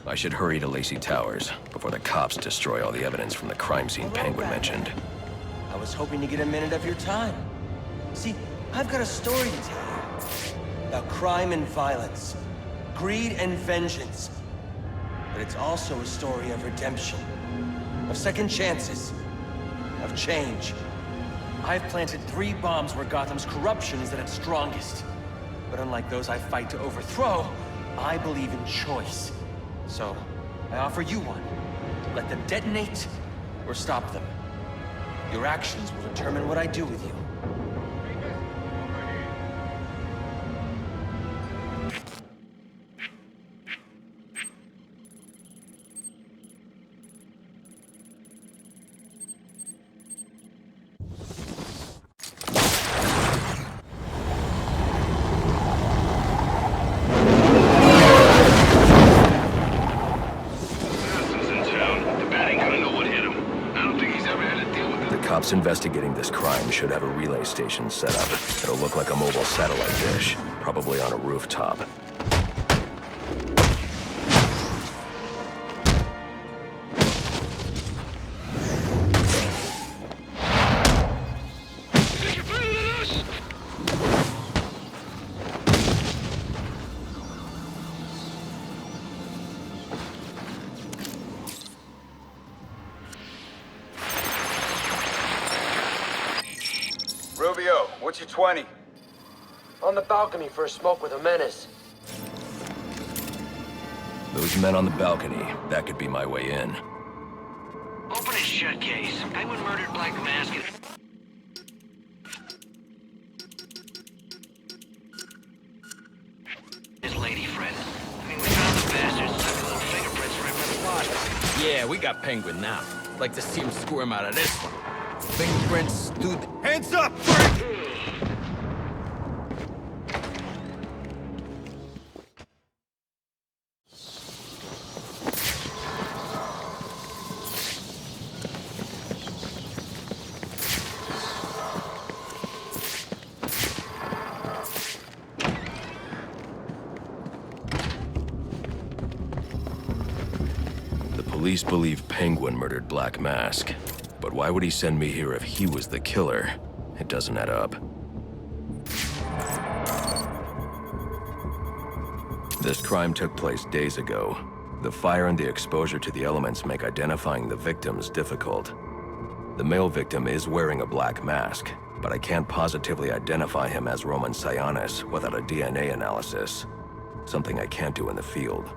I should hurry to Lacey Towers before the cops destroy all the evidence from the crime scene Penguin mentioned. I was hoping to get a minute of your time. See, I've got a story to tell you. About crime and violence. Greed and vengeance. But it's also a story of redemption. Of second chances. Of change. I've planted 3 bombs where Gotham's corruption is at its strongest. But unlike those I fight to overthrow, I believe in choice. So, I offer you one. Let them detonate, or stop them. Your actions will determine what I do with you. Investigating this crime should have a relay station set up. It'll look like a mobile satellite dish, probably on a rooftop. Rubio, what's your 20? On the balcony for a smoke with a menace. Those men on the balcony, that could be my way in. Open and shut case. Penguin murdered Black Mask. His lady friend. I mean, we found the bastards, left a little fingerprints right by the closet. Yeah, we got Penguin now. Like to see him squirm out of this one. Fingerprints, dude. Hands up, Frank! The police believe Penguin murdered Black Mask. But why would he send me here if he was the killer? It doesn't add up. This crime took place days ago. The fire and the exposure to the elements make identifying the victims difficult. The male victim is wearing a black mask, but I can't positively identify him as Roman Sionis without a DNA analysis. Something I can't do in the field.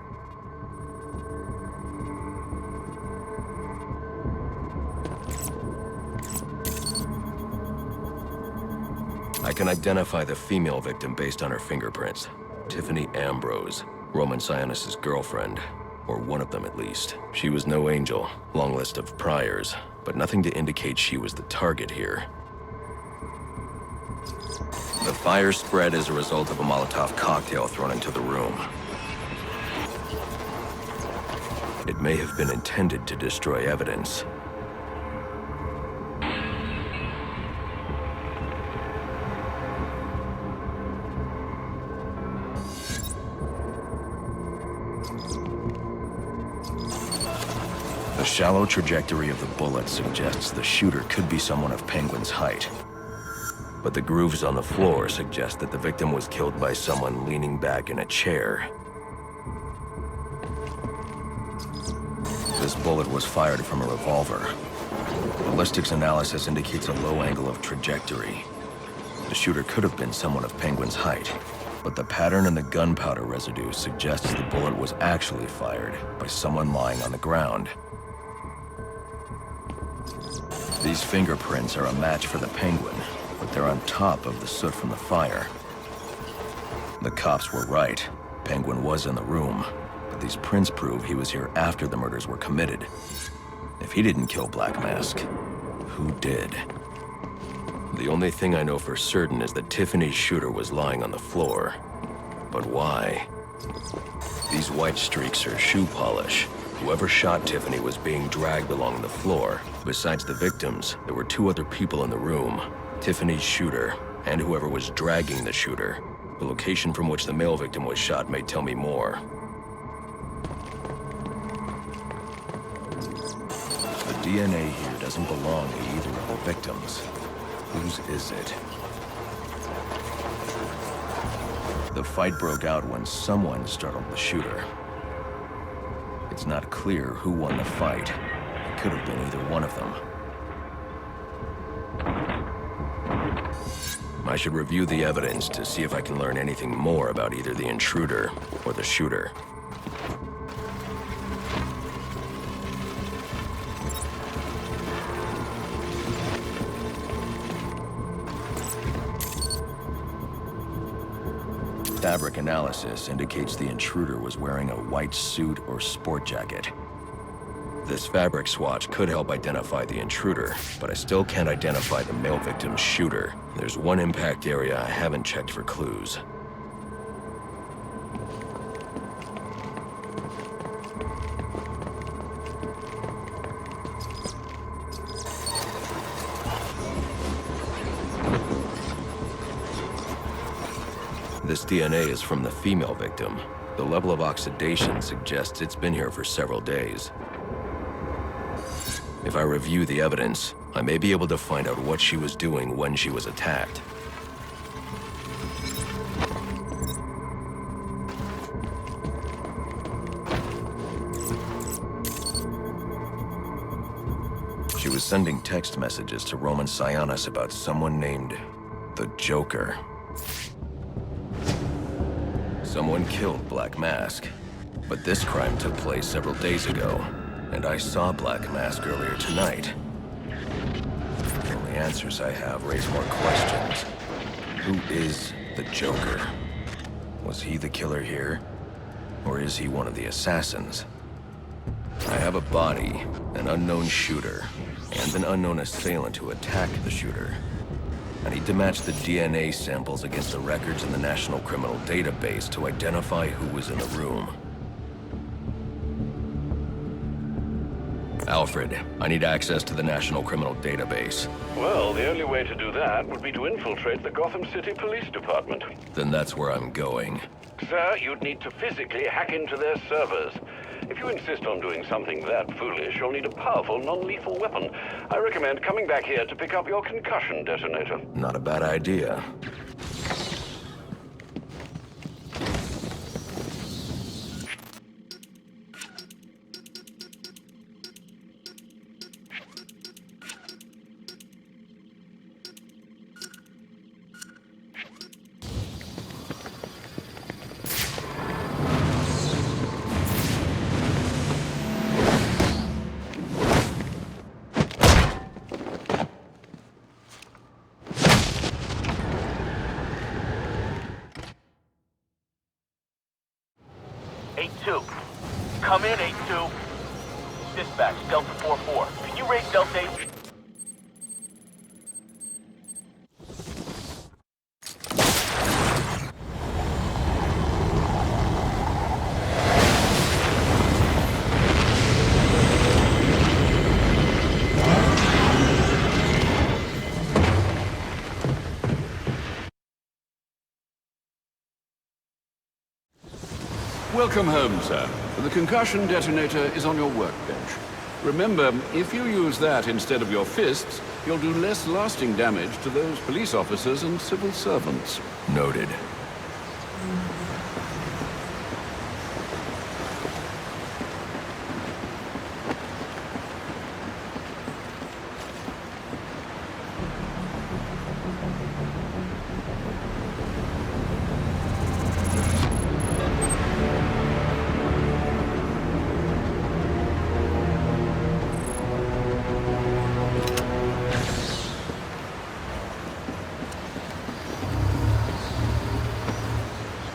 I can identify the female victim based on her fingerprints. Tiffany Ambrose, Roman Sionis' girlfriend, or one of them at least. She was no angel, long list of priors, but nothing to indicate she was the target here. The fire spread as a result of a Molotov cocktail thrown into the room. It may have been intended to destroy evidence. The shallow trajectory of the bullet suggests the shooter could be someone of Penguin's height. But the grooves on the floor suggest that the victim was killed by someone leaning back in a chair. This bullet was fired from a revolver. Ballistics analysis indicates a low angle of trajectory. The shooter could have been someone of Penguin's height, but the pattern in the gunpowder residue suggests the bullet was actually fired by someone lying on the ground. These fingerprints are a match for the Penguin, but they're on top of the soot from the fire. The cops were right. Penguin was in the room, but these prints prove he was here after the murders were committed. If he didn't kill Black Mask, who did? The only thing I know for certain is that Tiffany's shooter was lying on the floor. But why? These white streaks are shoe polish. Whoever shot Tiffany was being dragged along the floor. Besides the victims, there were 2 other people in the room. Tiffany's shooter, and whoever was dragging the shooter. The location from which the male victim was shot may tell me more. DNA here doesn't belong to either of the victims. Whose is it? The fight broke out when someone startled the shooter. It's not clear who won the fight. It could have been either one of them. I should review the evidence to see if I can learn anything more about either the intruder or the shooter. Fabric analysis indicates the intruder was wearing a white suit or sport jacket. This fabric swatch could help identify the intruder, but I still can't identify the male victim's shooter. There's one impact area I haven't checked for clues. This DNA is from the female victim. The level of oxidation suggests it's been here for several days. If I review the evidence, I may be able to find out what she was doing when she was attacked. She was sending text messages to Roman Sionis about someone named the Joker. Someone killed Black Mask, but this crime took place several days ago, and I saw Black Mask earlier tonight. The only answers I have raise more questions. Who is the Joker? Was he the killer here? Or is he one of the assassins? I have a body, an unknown shooter, and an unknown assailant who attacked the shooter. I need to match the DNA samples against the records in the National Criminal Database to identify who was in the room. Alfred, I need access to the National Criminal Database. Well, the only way to do that would be to infiltrate the Gotham City Police Department. Then that's where I'm going. Sir, you'd need to physically hack into their servers. If you insist on doing something that foolish, you'll need a powerful, non-lethal weapon. I recommend coming back here to pick up your concussion detonator. Not a bad idea. Come in, 8-2. Dispatch, Delta 4-4. Can you raise Delta 8? Welcome home, sir. The concussion detonator is on your workbench. Remember, if you use that instead of your fists, you'll do less lasting damage to those police officers and civil servants. Noted.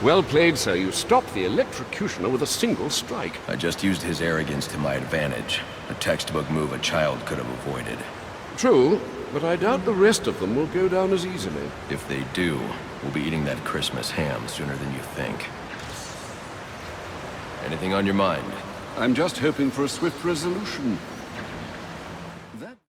Well played, sir. You stopped the electrocutioner with a single strike. I just used his arrogance to my advantage. A textbook move a child could have avoided. True, but I doubt the rest of them will go down as easily. If they do, we'll be eating that Christmas ham sooner than you think. Anything on your mind? I'm just hoping for a swift resolution.